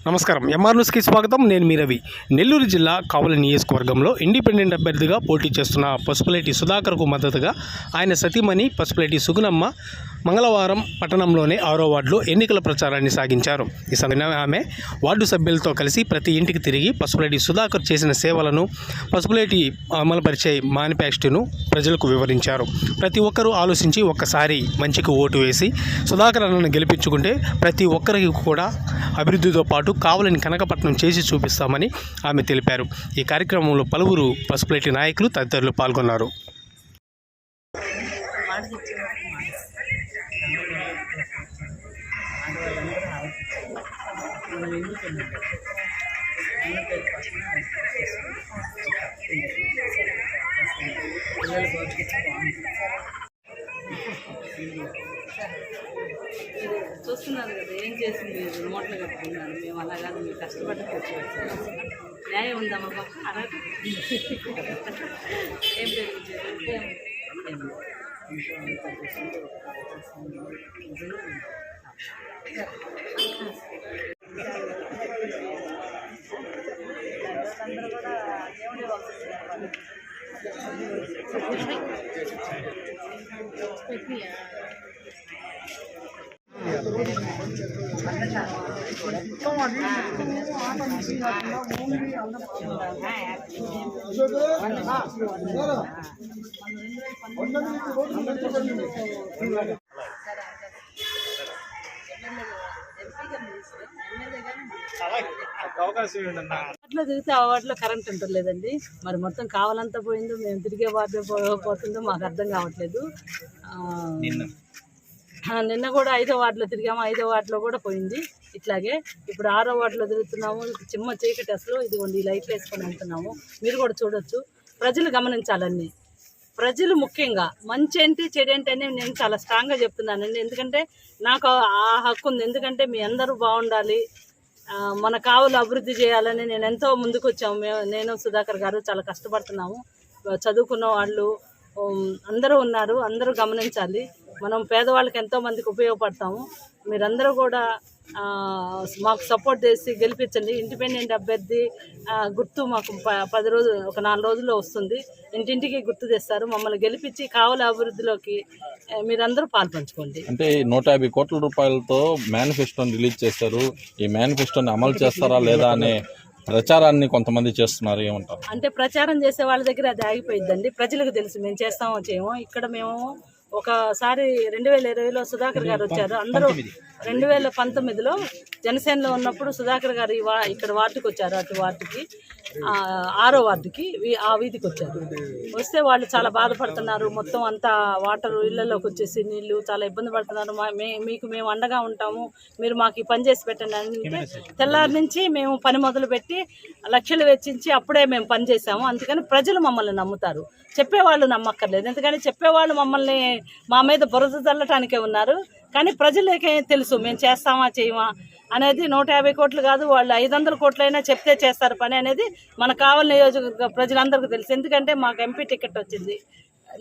నమస్కారం. ఎంఆర్ న్యూస్కి స్వాగతం. నేను మీ రవి. నెల్లూరు జిల్లా కావలి నియోజకవర్గంలో ఇండిపెండెంట్ అభ్యర్థిగా పోటీ చేస్తున్న పసుపులేటి సుధాకర్కు మద్దతుగా ఆయన సతీమణి పసుపులేటి సుగుణమ్మ మంగళవారం పట్టణంలోని 6వ వార్డులో ఎన్నికల ప్రచారాన్ని సాగించారు. ఈ సమయంలో ఆమె వార్డు సభ్యులతో కలిసి ప్రతి ఇంటికి తిరిగి పసుపులేటి సుధాకర్ చేసిన సేవలను, పసుపులేటి అమలుపరిచే మేనిఫెస్టోను ప్రజలకు వివరించారు. ప్రతి ఒక్కరూ ఆలోచించి ఒక్కసారి మంచికి ఓటు వేసి సుధాకర్ అన్నను గెలిపించుకుంటే ప్రతి ఒక్కరికి కూడా అభివృద్ధితో పాటు కావలిని కనకపట్నం చేసి చూపిస్తామని ఆమె తెలిపారు. ఈ కార్యక్రమంలో పలువురు పసుపులేటి నాయకులు తదితరులు పాల్గొన్నారు. చూస్తున్నారు కదా ఏం చేసింది, రిమోట్లు కట్టుకున్నాను. మేము అలా కాదు, మీరు కష్టపడి తెచ్చుకోవచ్చు. న్యాయం ఉందమ్మా పక్క అలాగే ఏం అందరూ కూడా దేవుడి వాటిలో తిరిగితే ఆ వాటిలో కరెంట్ ఉంటలేదండి. మరి మొత్తం కావాలంతా పోయిందో, మేము తిరిగే వాటిలో పోతుందో మాకు అర్థం కావట్లేదు. నిన్న కూడా 5వ వార్డులో తిరిగాము, 5వ వార్డులో కూడా పోయింది. ఇట్లాగే ఇప్పుడు 6వ వార్డులో తిరుగుతున్నాము. చిమ్మ చీకటి అసలు ఇదిగోండి, ఈ లైట్లు వేసుకొని వెళ్తున్నాము. మీరు కూడా చూడొచ్చు. ప్రజలు గమనించాలన్నీ. ప్రజలు ముఖ్యంగా మంచి ఏంటి చెడు ఏంటి అని నేను చాలా స్ట్రాంగ్గా చెప్తున్నానండి. ఎందుకంటే నాకు ఆ హక్కు ఉంది. ఎందుకంటే మీ అందరూ బాగుండాలి, మన కావులు అభివృద్ధి చేయాలని నేను ఎంతో ముందుకు వచ్చాము. నేను సుధాకర్ గారు చాలా కష్టపడుతున్నాము. చదువుకున్న వాళ్ళు అందరూ ఉన్నారు, అందరూ గమనించాలి. మనం పేదవాళ్ళకి ఎంతో మందికి ఉపయోగపడతాము. మీరందరూ కూడా మాకు సపోర్ట్ చేసి గెలిపించండి. ఇండిపెండెంట్ అభ్యర్థి గుర్తు మాకు 10 రోజులు, ఒక 4 రోజుల్లో వస్తుంది. ఇంటింటికి గుర్తు తెస్తారు. మమ్మల్ని గెలిపించి కావలి అభివృద్ధిలోకి మీరందరూ పాల్పంచుకోండి. అంటే 150 కోట్ల రూపాయలతో మేనిఫెస్టోని రిలీజ్ చేశారు. ఈ మేనిఫెస్టోని అమలు చేస్తారా లేదా అనే ప్రచారాన్ని కొంతమంది చేస్తున్నారు. ఏమంటారు? అంటే ప్రచారం చేసే వాళ్ళ దగ్గర అది ఆగిపోయిద్దండి. ప్రజలకు తెలుసు మేము చేస్తామో చేయమో. ఇక్కడ మేము ఒకసారి 2020లో సుధాకర్ గారు వచ్చారు. అందరూ 2019లో జనసేనలో ఉన్నప్పుడు సుధాకర్ గారు ఇక్కడ వార్డుకి వచ్చారు. అటు వార్డుకి 6వ వార్డుకి ఆ వీధికి వచ్చారు. వస్తే వాళ్ళు చాలా బాధపడుతున్నారు. మొత్తం అంతా వాటర్ ఇళ్లలోకి వచ్చేసి నీళ్లు, చాలా ఇబ్బంది పడుతున్నారు. మీకు మేము అండగా ఉంటాము, మీరు మాకు ఈ పని చేసి పెట్టండి అంటే తెల్లారి నుంచి మేము పని మొదలుపెట్టి లక్షలు వెచ్చించి అప్పుడే మేము పని చేసాము. అందుకని ప్రజలు మమ్మల్ని నమ్ముతారు. చెప్పేవాళ్ళు నమ్మక్కర్లేదు. ఎందుకంటే చెప్పేవాళ్ళు మమ్మల్ని మా మీద బురద చల్లటానికే ఉన్నారు. కానీ ప్రజలకే తెలుసు మేము చేస్తామా చేయమా అనేది. 150 కోట్లు కాదు, వాళ్ళు 500 కోట్లైనా చెప్తే చేస్తారు పని అనేది మన కావలి నియోజకవర్గ ప్రజలందరికీ తెలుసు. ఎందుకంటే మాకు ఎంపీ టికెట్ వచ్చింది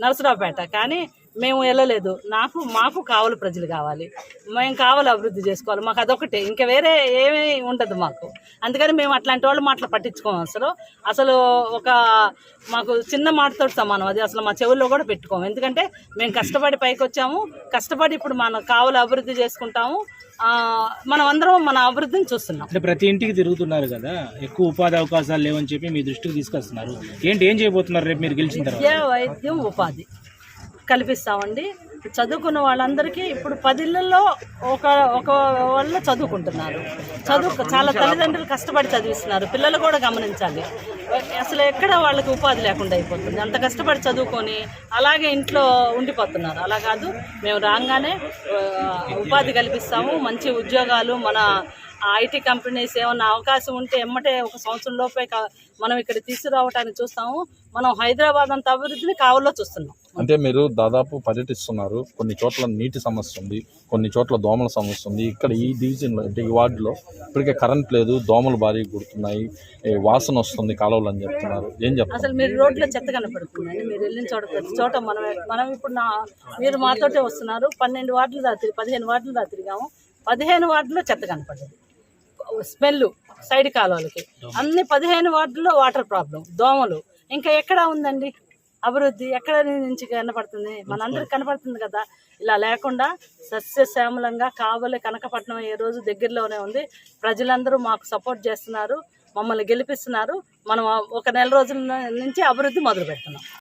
నరసరావుపేట, కానీ మేము వెళ్ళలేదు. మాకు కావలి ప్రజలు కావాలి, మేము కావాలి అభివృద్ధి చేసుకోవాలి. మాకు అదొకటే, ఇంకా వేరే ఏమీ ఉండదు మాకు. అందుకని మేము అట్లాంటి వాళ్ళు మాటలు పట్టించుకోము. అసలు మాకు చిన్న మాటతో సమానం అది. అసలు మా చెవుల్లో కూడా పెట్టుకోము. ఎందుకంటే మేము కష్టపడి పైకి వచ్చాము, కష్టపడి ఇప్పుడు మన కావలి అభివృద్ధి చేసుకుంటాము. మనం అందరం మన అభివృద్ధిని చూస్తున్నాం. అంటే ప్రతి ఇంటికి తిరుగుతున్నారు కదా, ఎక్కువ ఉపాధి అవకాశాలు లేవని చెప్పి మీ దృష్టికి తీసుకొస్తున్నారు. ఏం చేయబోతున్నారు రేపు మీరు గెలిచిన తర్వాత? విద్యా, వైద్యం, ఉపాధి కల్పిస్తామండి. చదువుకున్న వాళ్ళందరికీ ఇప్పుడు 10 ఇళ్లలో ఒక వాళ్ళు చదువుకుంటున్నారు. చాలా తల్లిదండ్రులు కష్టపడి చదివిస్తున్నారు. పిల్లలు కూడా గమనించాలి. అసలు ఎక్కడ వాళ్ళకి ఉపాధి లేకుండా అయిపోతుంది. అంత కష్టపడి చదువుకొని అలాగే ఇంట్లో ఉండిపోతున్నారు. అలా కాదు, మేము రాగానే ఉపాధి కల్పిస్తాము. మంచి ఉద్యోగాలు, మన ఐటీ కంపెనీస్ ఏమన్నా అవకాశం ఉంటే ఎమ్మటే 1 సంవత్సరం లోపే మనం ఇక్కడ తీసుకురావడానికి చూస్తాము. మనం హైదరాబాద్ అంత అభివృద్ధిని కావల్లో చూస్తున్నాం. అంటే మీరు దాదాపు పర్యటిస్తున్నారు. కొన్ని చోట్ల నీటి సమస్య ఉంది, కొన్ని చోట్ల దోమల సమస్య ఉంది. ఇక్కడ ఈ డివిజన్లో అంటే ఈ వార్డులో ఇప్పటికే కరెంట్ లేదు, దోమలు భారీగా కుడుతున్నాయి, వాసన వస్తుంది కాలువలు అని చెప్తున్నారు. ఏం చెప్తారు? అసలు మీరు రోడ్లో చెత్త కనపడుతుందండి. మీరు వెళ్ళిన చోట ప్రతి చోట మనం ఇప్పుడు మీరు మాతోటే వస్తున్నారు. 12 వార్డులు 15 వార్డులు తిరిగాము. 15 వార్డులో చెత్త కనపడ్డది. స్మెల్ సైడ్ కాలువలకి, అన్ని 15 వార్డుల్లో వాటర్ ప్రాబ్లం, దోమలు. ఇంకా ఎక్కడ ఉందండి అభివృద్ధి? ఎక్కడ నుంచి కనపడుతుంది? మనందరికి కనపడుతుంది కదా. ఇలా లేకుండా సస్యశ్యామలంగా కావలి కనకపట్నం ఏ రోజు దగ్గరలోనే ఉంది. ప్రజలందరూ మాకు సపోర్ట్ చేస్తున్నారు, మమ్మల్ని గెలిపిస్తున్నారు. మనం ఒక నెల రోజుల నుంచి అభివృద్ధి మొదలు పెడుతున్నాం.